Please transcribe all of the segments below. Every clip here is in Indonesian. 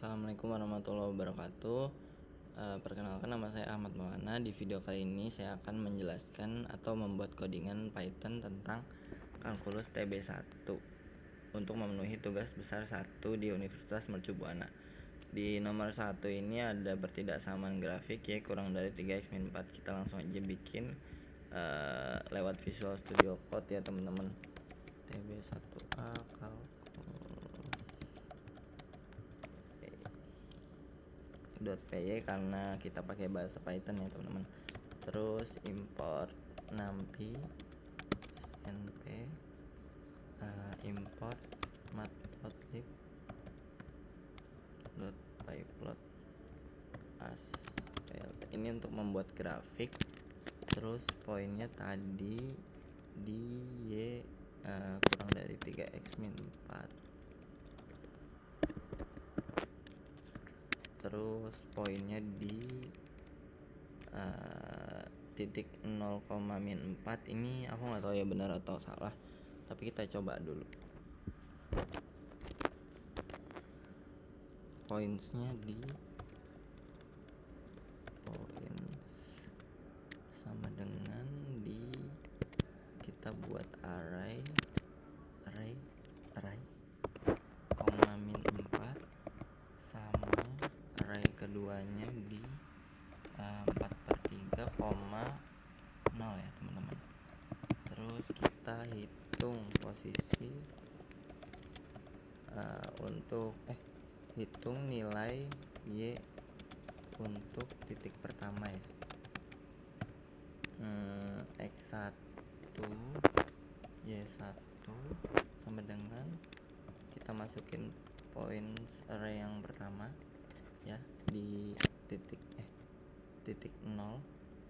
Assalamualaikum warahmatullahi wabarakatuh. Perkenalkan, nama saya Ahmad Maulana. Di video kali ini saya akan menjelaskan atau membuat codingan Python tentang kalkulus TB1 untuk memenuhi tugas besar 1 di Universitas Mercu Buana. Di nomor 1 ini ada pertidaksamaan grafik y kurang dari 3x min 4. Kita langsung aja bikin lewat Visual Studio Code ya teman-teman. TB1A kalkulus .py karena kita pakai bahasa Python ya teman-teman. Terus import numpy snp import matplotlib .pyplot asp. Ini untuk membuat grafik. Terus poinnya tadi di y kurang dari 3x min 4. Terus poinnya di titik 0, min 4. Ini aku nggak tahu ya benar atau salah, tapi kita coba dulu. Pointsnya di points sama dengan di kita buat array koma min 4 sama array keduanya di 4/3, 0 ya teman-teman. Terus kita hitung posisi untuk hitung nilai y untuk titik pertama ya, x1 y1 sama dengan kita masukin points array yang pertama ya di titik 0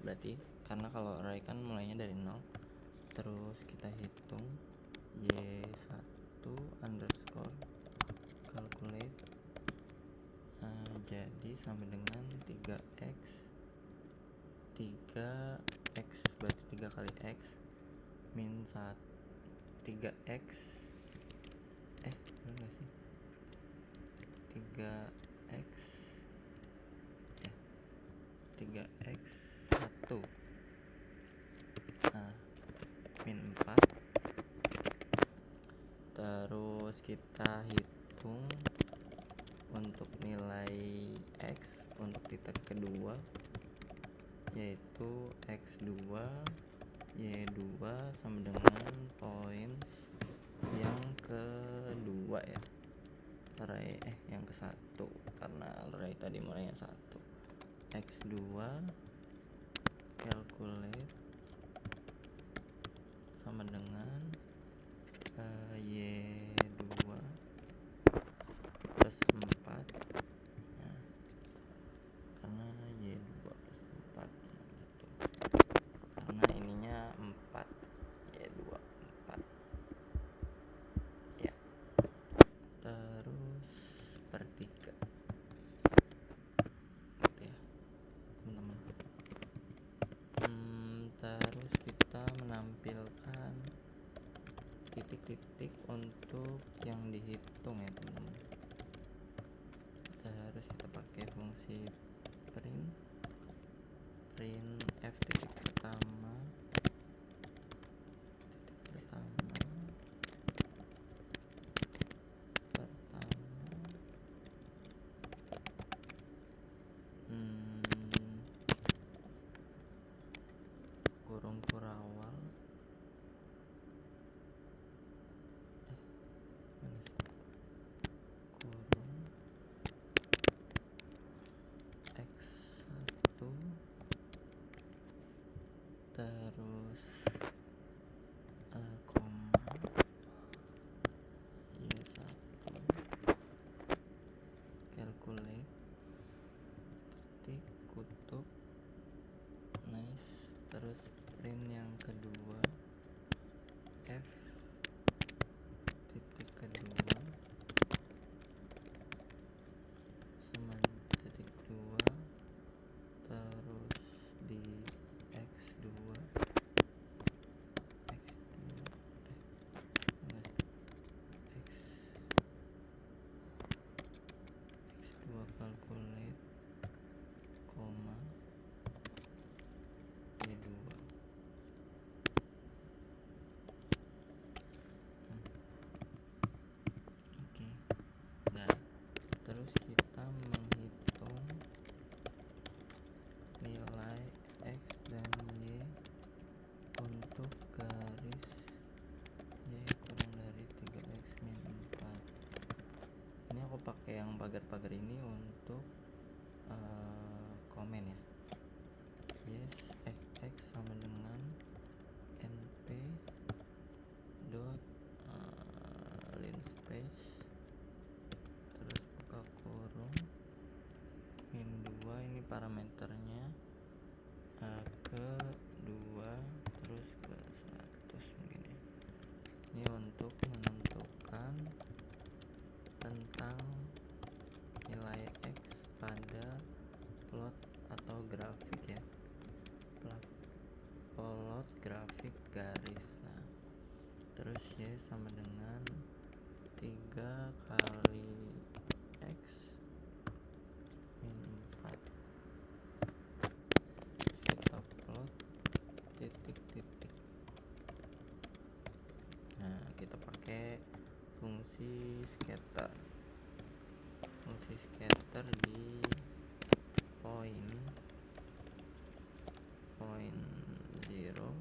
berarti, karena kalau array kan mulainya dari 0. Terus kita hitung y1 underscore calculate jadi sama dengan 3x berarti 3 kali x min 1 3x benar gak sih 3x ya 3x 1 min 4. Terus kita hitung untuk nilai x untuk titik kedua, yaitu x2 y2 sama dengan points yang kedua ya, array yang ke 1 karena array tadi mulainya 1. x2 calculate sama dengan y2 plus 4 ya, karena y2 plus 4 gitu, karena ininya 4 y2 4 ya. Terus per 3 gitu ya teman-teman. Terus kita menampilkan titik-titik untuk terus kita menghitung nilai X dan Y untuk garis Y kurang dari 3X min 4. Ini aku pakai yang pagar-pagar ini untuk komen ya. Yes, X sama dengan np dot linspace terus buka kurung min 2, ini parameternya ke 2 terus ke 100 mungkin ya. Ini untuk menentukan tentang nilai X pada plot atau grafik ya, plot grafik garis. Nah terus Y sama dengan 3 kali X min 4. Kita plot titik-titik. Nah kita pakai fungsi scatter di point 0, 0,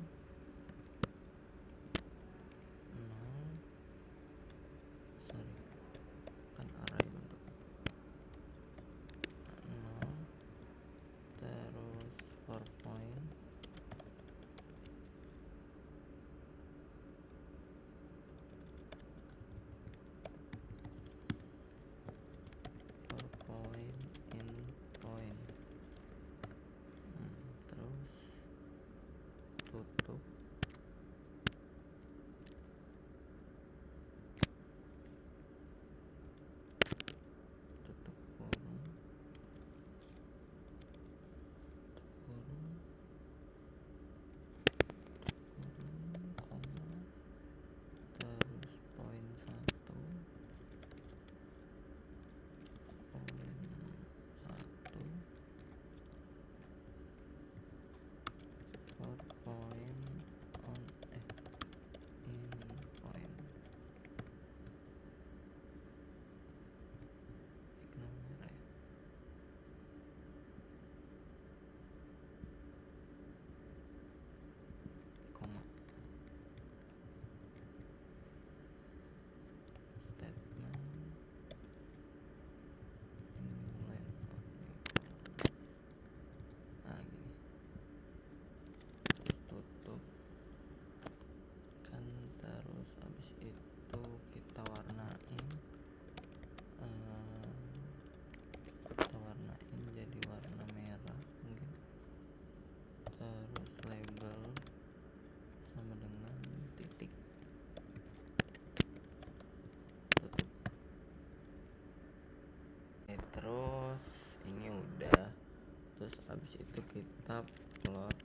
kan array bentuk 0, terus 4 point, in point, terus tutup kurung, koma, terus poin 1, point on in point, ignore ya. Koma, statement inline of equals. Nah gini, terus tutup kan, terus habis itu kita warnain jadi warna merah mungkin, terus label sama dengan titik, tutup. Terus ini udah, terus habis itu kita plot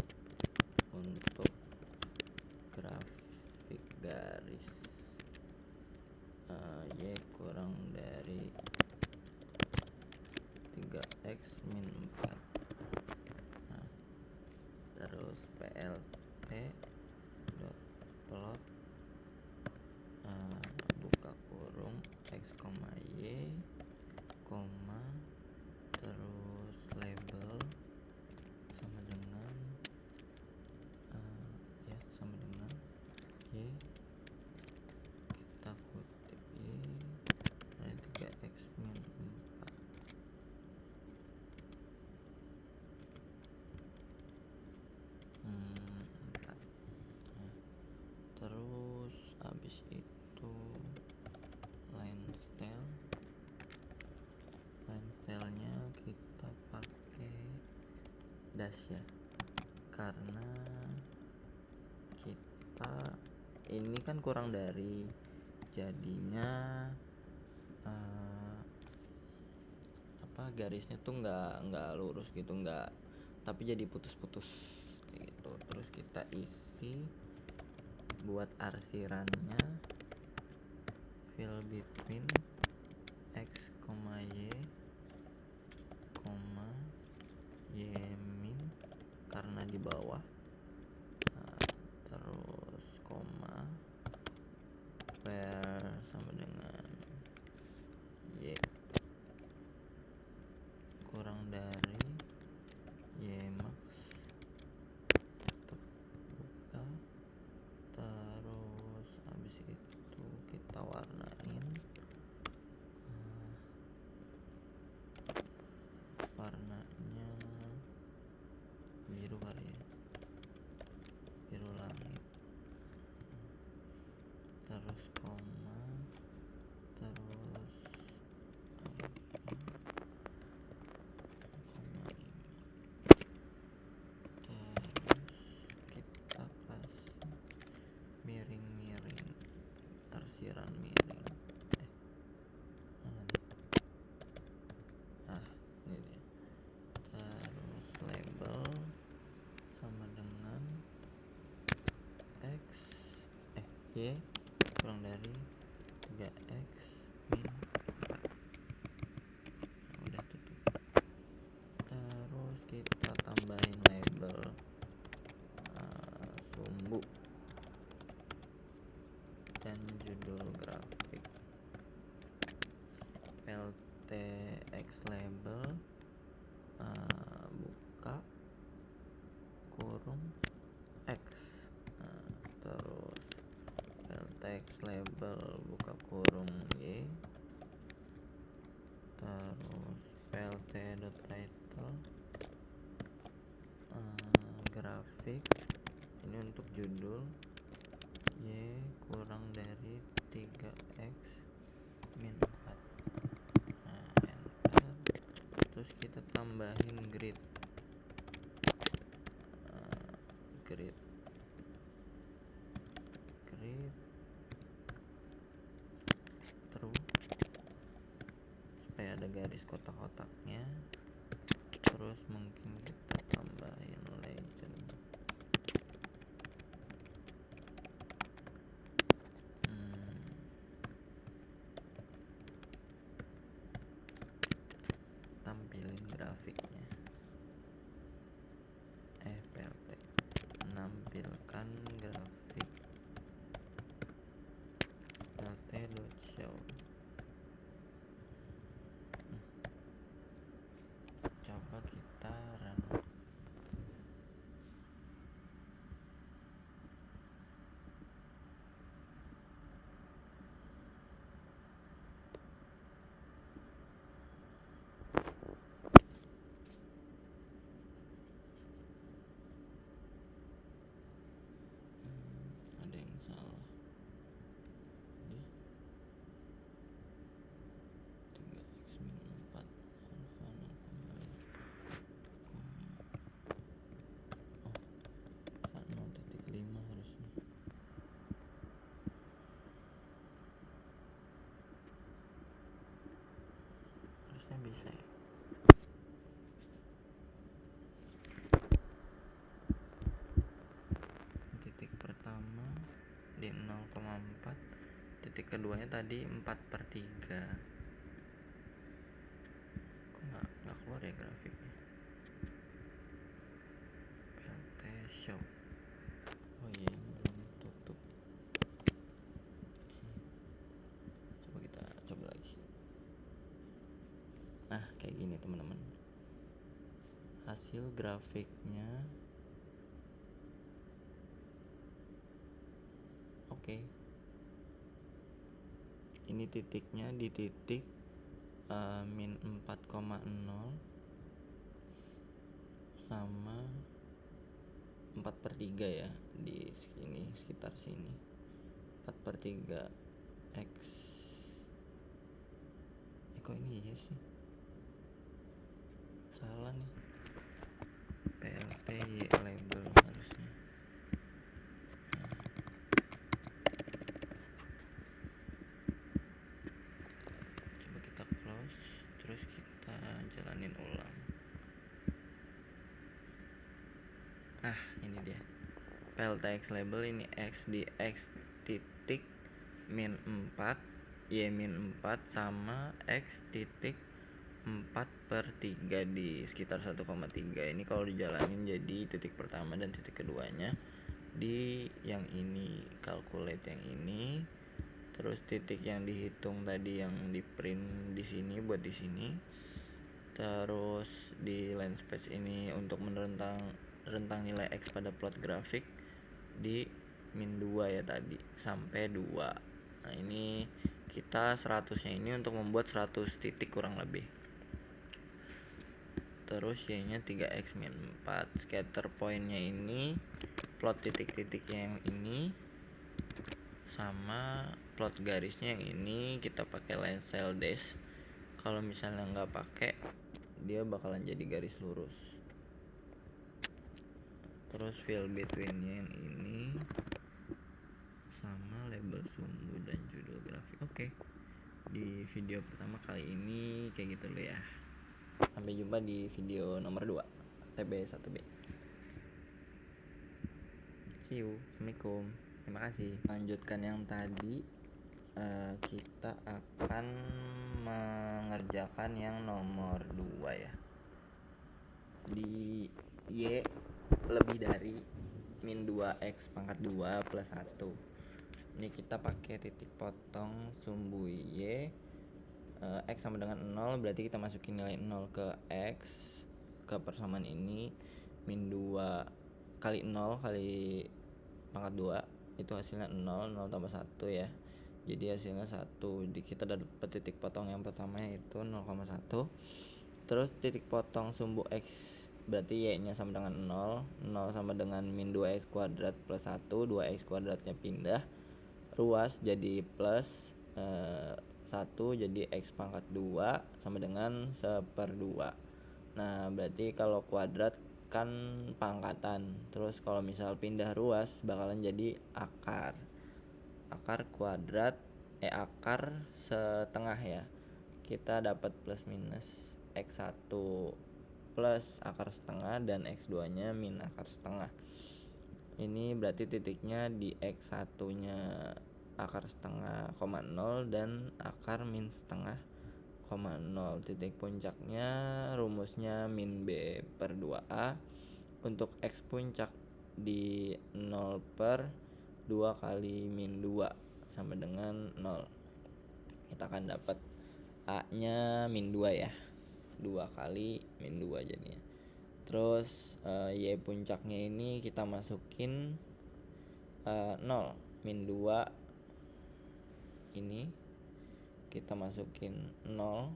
untuk grafik garis Y kurang dari 3X min 4. Nah, terus plt dot plot buka kurung X, Y, koma, terus label sama dengan sama dengan Y, kita kutip Y dari 3X min 4. Nah, terus habis itu line stylenya kita pakai dash ya, karena kita ini kan kurang dari, jadinya garisnya tuh nggak lurus gitu, nggak, tapi jadi putus-putus kayak gitu. Terus kita isi buat arsirannya fill between X, Y, Y min karena di bawah, terus koma, where sama dengan Y Y kurang dari 3x min 4. Nah, udah tutup. Terus kita tambahin label sumbu dan judul grafik. PLTX label buka kurung X. Terus PLTX label buka kurung Y. Terus plt.title grafik ini untuk judul Y kurang dari 3x min 4. Nah, enter. Terus kita tambahin grid terus supaya ada garis kotak-kotaknya. Terus mungkin kita tambahin legend. Tampilin grafiknya. PLT menampilkan grafik plt.show. Coba kita run. Ada yang salah. Di 3x min 4 alfa 0,5. Alfa 0,5 harusnya. Harusnya bisa ya. Titik pertama di 0,4. Titik keduanya tadi 4/3. Kok nggak keluar ya grafiknya? PLT show. Oh iya, ini belum tutup. Coba kita coba lagi. Nah, kayak gini teman-teman. Hasil grafiknya oke. Ini titiknya di titik min 4,0 sama 4/3 ya, di sini sekitar sini 4/3 X. Kok ini iya sih, salah nih. PLT label harusnya. Coba kita close, terus kita jalanin ulang. Ini dia PLTX label. Ini X di X titik min 4 Y min 4 sama X titik 4/3 di sekitar 1,3. Ini kalau dijalanin jadi titik pertama dan titik keduanya di yang ini, calculate yang ini. Terus titik yang dihitung tadi yang di print di sini buat di sini. Terus di line space ini untuk rentang nilai X pada plot grafik di min 2 ya tadi sampai 2. Nah, ini kita 100-nya ini untuk membuat 100 titik kurang lebih. Terus Y-nya 3x min 4. Scatter point-nya ini plot titik-titiknya yang ini sama plot garisnya yang ini kita pakai line style dash. Kalau misalnya nggak pakai, dia bakalan jadi garis lurus. Terus fill between-nya yang ini sama label sumbu dan judul grafik. Oke. Di video pertama kali ini kayak gitu loh ya. Sampai jumpa di video nomor 2 TB1B. See you. Assalamualaikum. Terima kasih. Lanjutkan yang tadi, kita akan mengerjakan yang nomor 2 ya. Di Y lebih dari min 2x pangkat 2 plus 1. Ini kita pakai titik potong sumbu Y. X sama dengan 0, berarti kita masukin nilai 0 ke X, ke persamaan ini. Min 2 kali 0 kali pangkat 2 itu hasilnya 0, 0 tambah 1 ya, jadi hasilnya 1. Kita dapat titik potong yang pertama yaitu 0,1. Terus titik potong sumbu X berarti Y nya sama dengan 0, 0 sama dengan min 2x kuadrat plus 1, 2x kuadratnya pindah, ruas jadi plus 1, jadi X pangkat 2 sama dengan 1/2. Nah berarti kalau kuadrat kan pangkatan, terus kalau misal pindah ruas bakalan jadi akar kuadrat, akar setengah ya. Kita dapat plus minus X1 plus akar setengah dan X2 nya min akar setengah. Ini berarti titiknya di X1 nya akar setengah, 0 dan akar min setengah, 0. Titik puncaknya rumusnya min B per 2A. Untuk X puncak di 0 per 2 kali min 2 sama dengan 0. Kita akan dapat A nya min 2 ya, 2 kali min 2 jadinya. Terus Y puncaknya ini kita masukin 0, min 2 ini kita masukin 0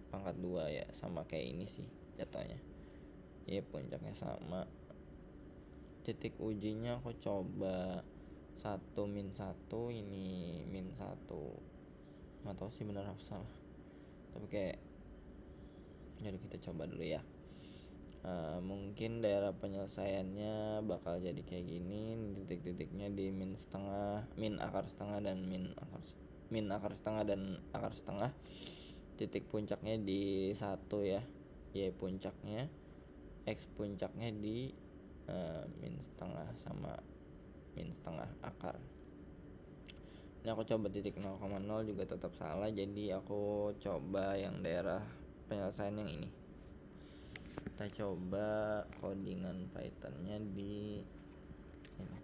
pangkat 2 ya, sama kayak ini sih jatuhnya. Y puncaknya sama. Titik ujinya aku coba 1 min 1, ini min 1. Nggak tahu sih benar apa salah, tapi kayak jadi kita coba dulu ya. Mungkin daerah penyelesaiannya bakal jadi kayak gini. Titik-titiknya di min setengah, min akar setengah dan min akar setengah dan akar setengah. Titik puncaknya di 1 ya, Y puncaknya. X puncaknya di min setengah sama min setengah akar. Ini aku coba titik 0,0 juga tetap salah, jadi aku coba yang daerah penyelesaian yang ini. Kita coba codingan Python-nya di sini.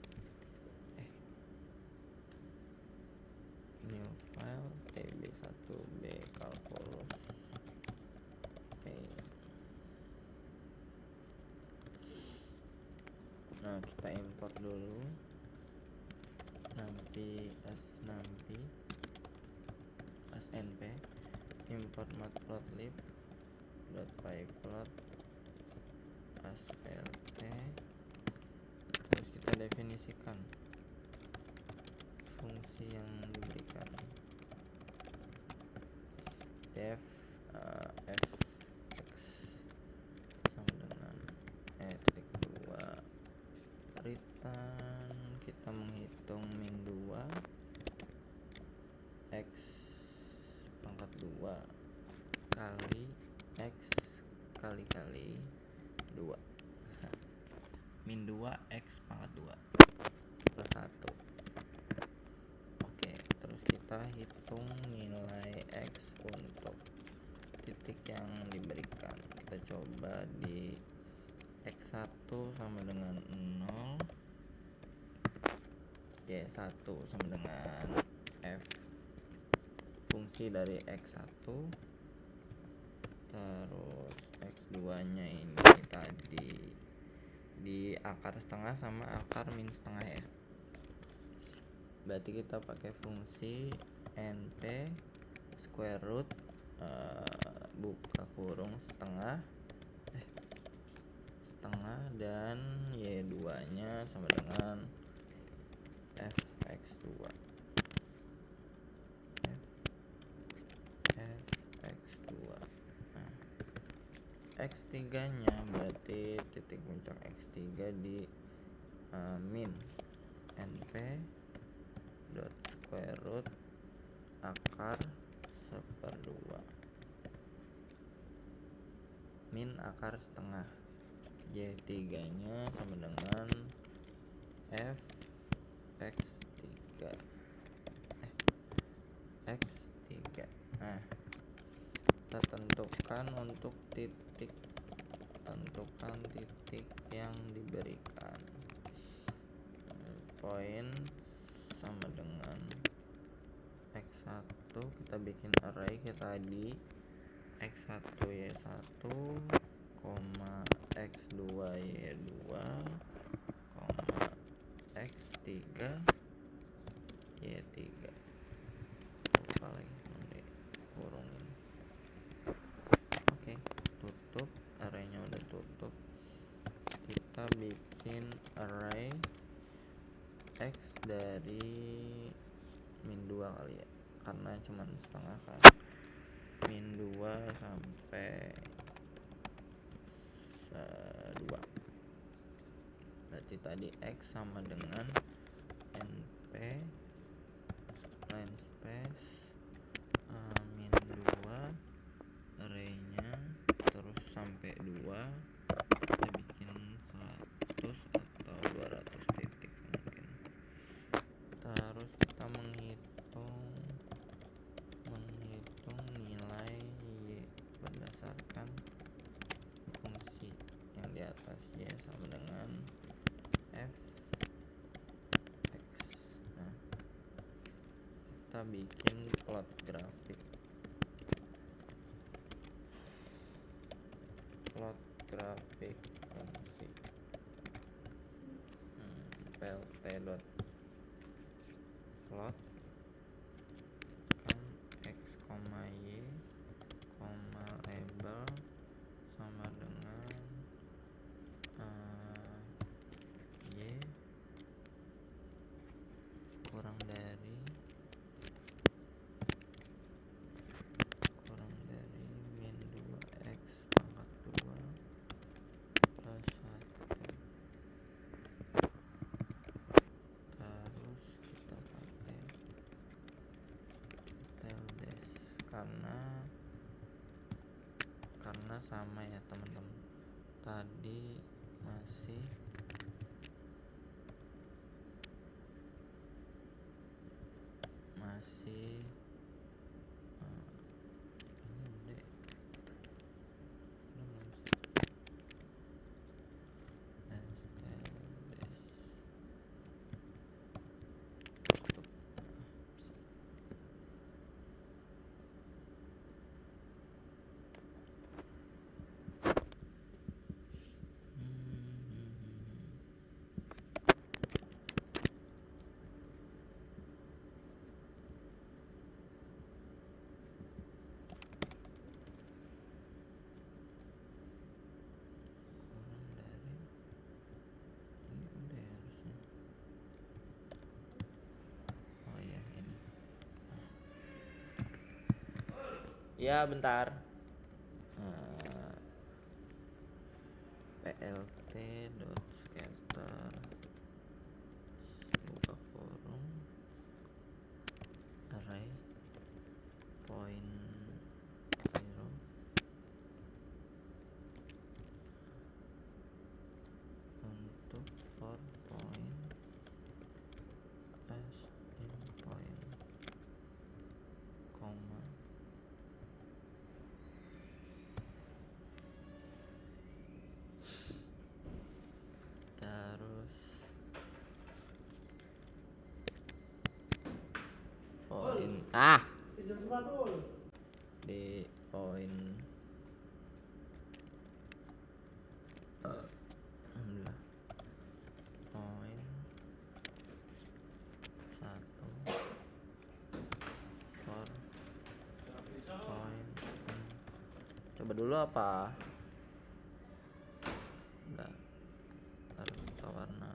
New file tb1b calculus. Nah kita import dulu, nanti snp import matplotlib.pyplot aslt. Terus kita definisikan fungsi yang diberikan, def f x sama dengan titik 2 return. Kita menghitung min 2 x pangkat 2 kali x kali 2 min 2 x pangkat 2 plus 1. Oke, terus kita hitung nilai x untuk titik yang diberikan. Kita coba di x1 sama dengan 0, y1 sama dengan f fungsi dari x1, terus x2 nya ini tadi di akar setengah sama akar min setengah ya. Berarti kita pakai fungsi np square root buka kurung setengah dan y2 nya sama dengan fx2 Nah, x3 nya berarti titik puncak x3 di min np dot square root akar 1/2 min akar setengah. Y3 nya sama dengan f x3 x3. Nah, kita tentukan untuk titik yang diberikan. Poin sama dengan x1, kita bikin array kita tadi x1 y1, x2 y2, x3 y3. Lupa lagi nanti kurungin. Oke, tutup, arraynya udah tutup. Kita bikin array x dari min 2 kali ya, karena cuman setengah kan. Min 2 sampai 2. Berarti tadi x sama dengan np line space min 2 arraynya terus sampai 2. Kita bikin 100 atau 200 titik mungkin. Terus kita menghitung nilai y berdasarkan fungsi yang di atas, y sama dengan f x. Nah, kita bikin plot grafik fungsi plt.plot kan x, y, label sama dengan y kurang dari min 2x pangkat 2 plus 1. Terus kita pakai tildes karena sama ya teman-teman, tadi masih ini udah ya bentar. plt.scatter buka kurung array point 0 untuk for point as in point koma terus poin di poin alhamdulillah poin 1 for point. Coba dulu apa enggak, taruh kita warna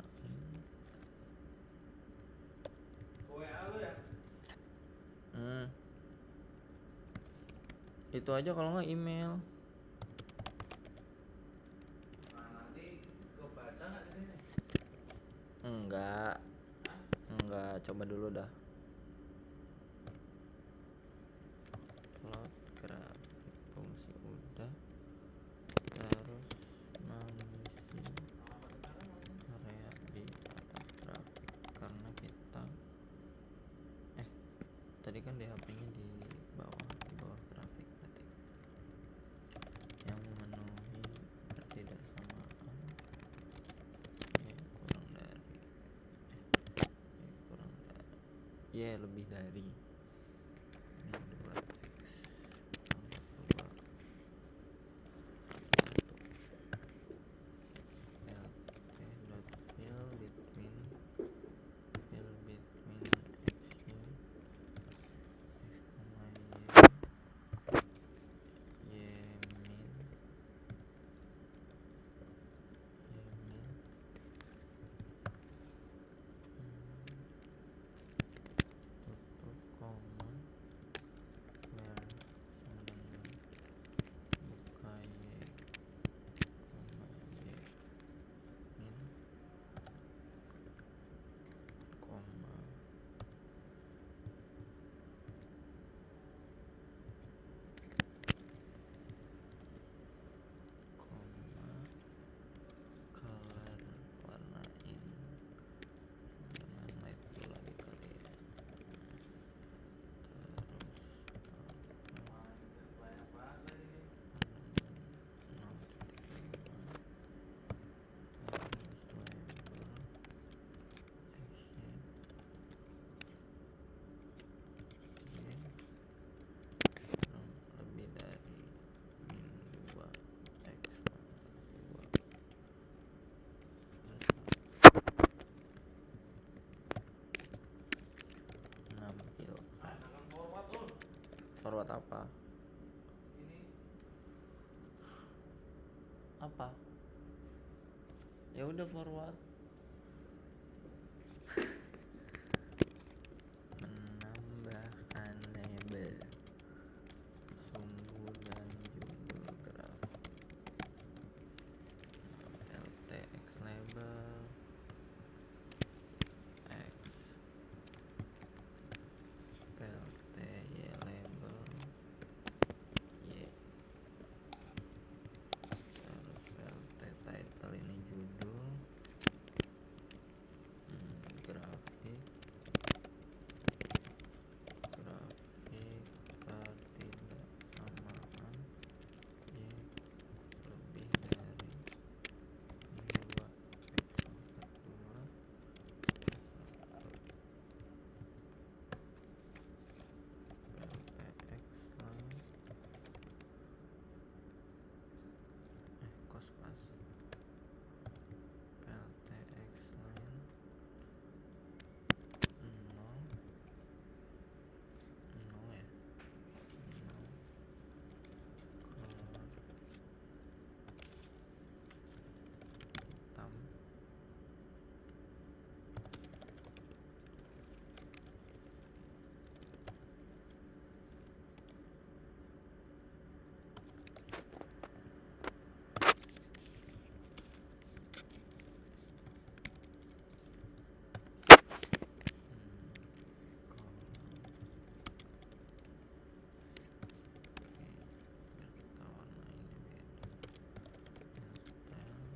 itu aja, kalau nggak email. Nanti kebaca nggak di sini? Enggak, coba dulu dah. Plot grafik fungsi udah, terus mengisi area di atas grafik karena kita Y lebih dari min 2x pangkat 2 pt dot fill between x y, y min tutup koma where sama dengan buka y koma y min koma color warnain dengan light blue lagi kali ya. Terus Anjir, banyak banget lagi nih. halaman 0.5 terus label y lebih dari min 2x pangkat 2 menampilkan Akan forward tuh. forward apa Ini apa ya udah forward menambahkan label sumbu dan judul grafik LTX label X PLTY label Y terus PLT title ini judul grafik ketidaksamaan Y lebih dari min 2x pangkat 2 PLTX line kos spasi PLTX line 0 ya 0 color hitam biar kita warnainnya beda style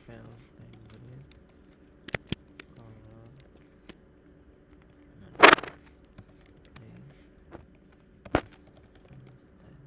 standard file grid color green style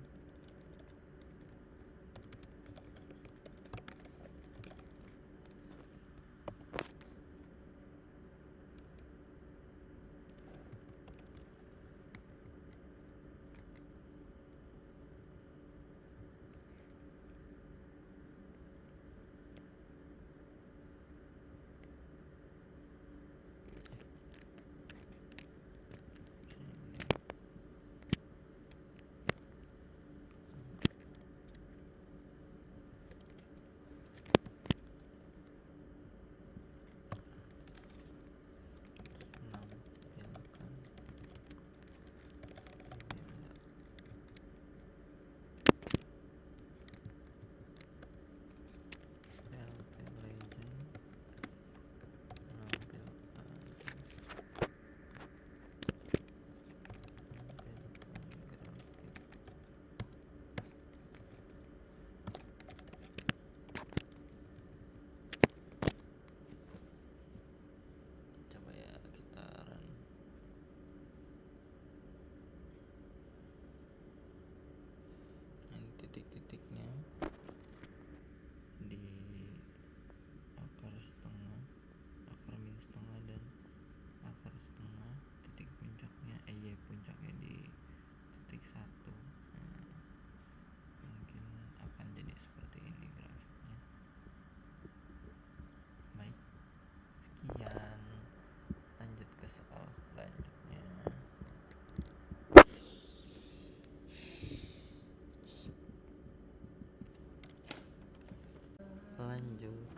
lanjut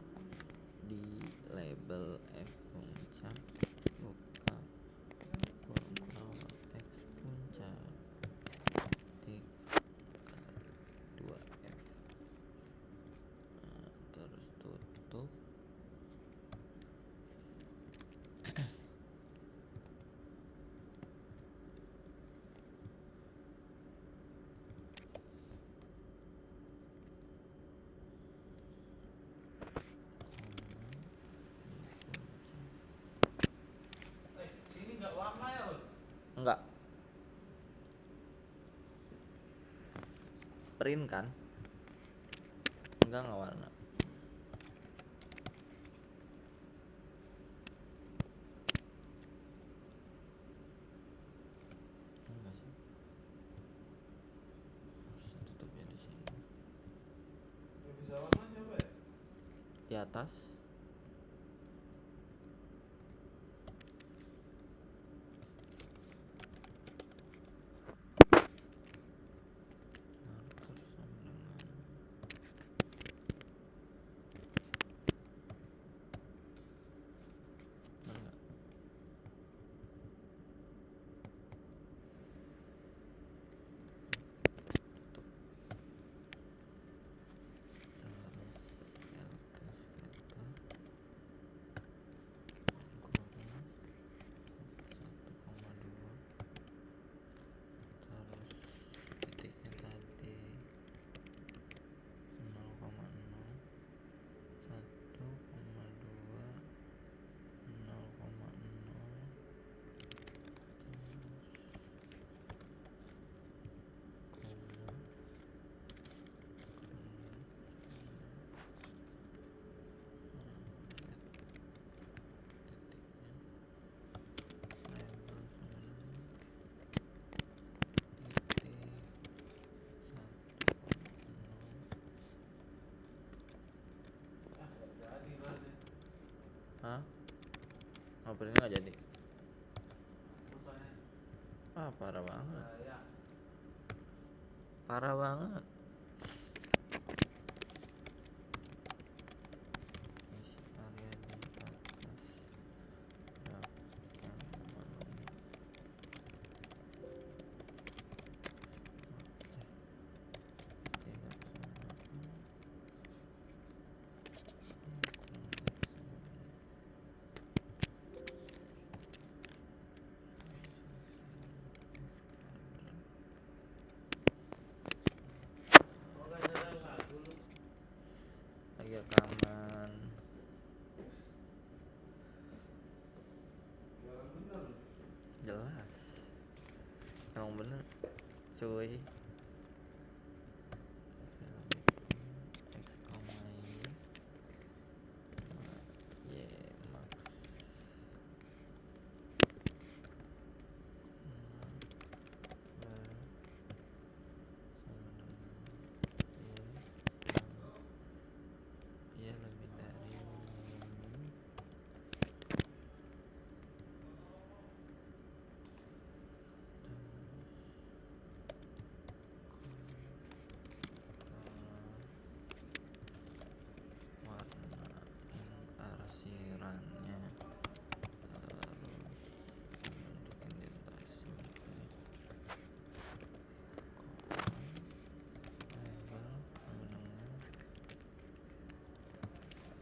di label F puncak buka kurung X puncak titik kali 2F, terus tutup. Sini nggak warna ya, Bud? Enggak. Print kan? Enggak warna. Enggak sih. Harusnya tutupnya di sini. Yang bisa warna siapa ya? Di atas. Marker sama dengan bener nggak? Tutup. Terus titiknya tadi 0,0, 1,2, 0,0, Ah, nggak jadi berarti. hah? Apa ini nggak jadi? Susahnya. Parah banget. Ya. Parah banget. Isi area di atas graf yang memenuhi tidak sama. Oh, nggak ada lagu lu. Lagi rekaman. Jualan bener lu. Jelas. Emang bener cuy. X, Y, max. Y lebih dari warna arsirannya, terus bentuk indentasi label sama dengan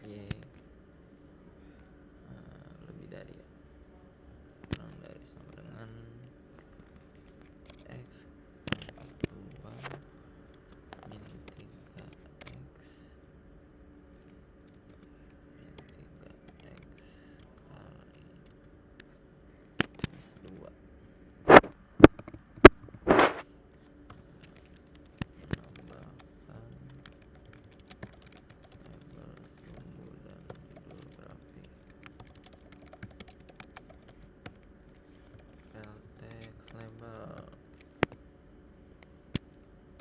Y, lebih dari ya, kurang dari sama dengan X pangkat 2 min 3X min 3X kali plus 2 menambahkan label sumbu dan judul grafik, spell text label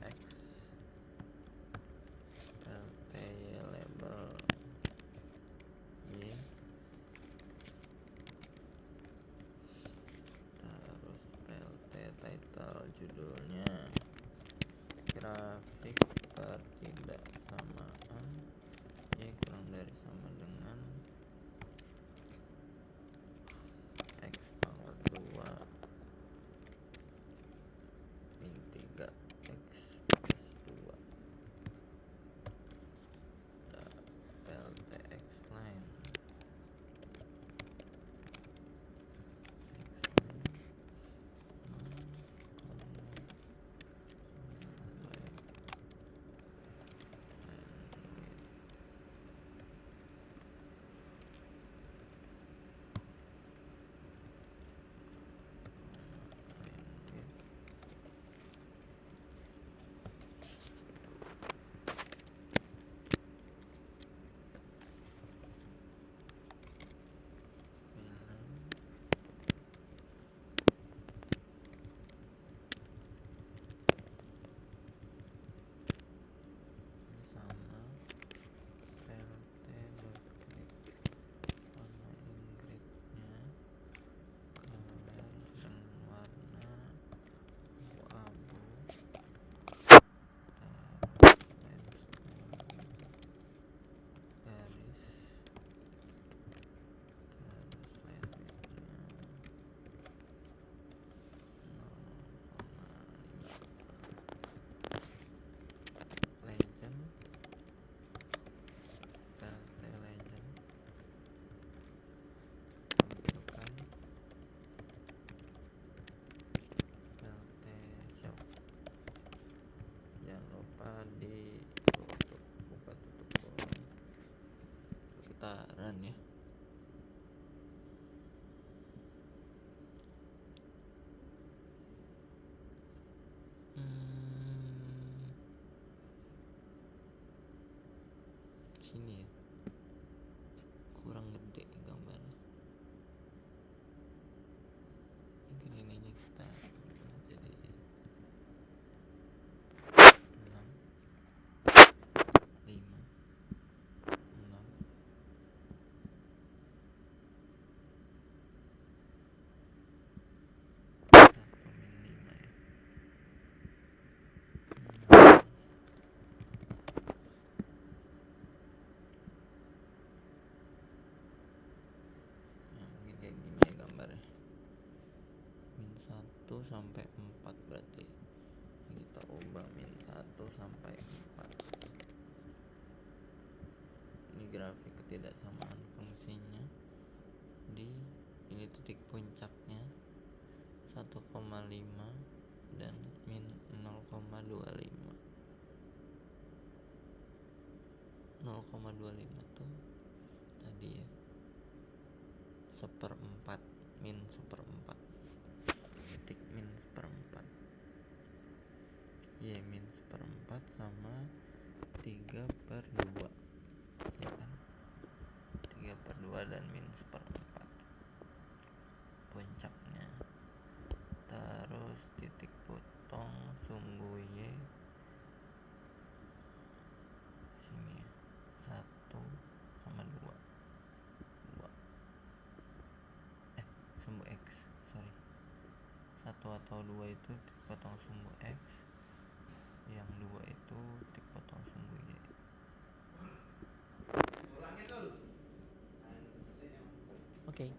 X, spell label Y, terus spell title judulnya, grafik pertidaksamaan Y dataran ya. Sini ya, kurang gede gambarnya. Mungkin ininya kita jadi 6, 5, 6. Nah, mungkin kayak gini ya gambarnya. -1 sampai 4 berarti. Kita ubah -1 sampai 4. Ini grafik ketidaksamaan fungsinya. Ini titik puncaknya 1,5 dan min 0,25. 0,25 tuh tadi ya, 1/4, min 1/4, titik min 1/4 ya, min 1/4 sama 3/2 ya kan, 3/2 dan min 1/4 puncaknya. Terus titik potong sumbu Y sini ya, 1 sama 2, sumbu X, sorry, 1 atau 2 itu titik potong sumbu X, yang 2 itu titik potong sumbu Y. Ulangi tuh. Oke.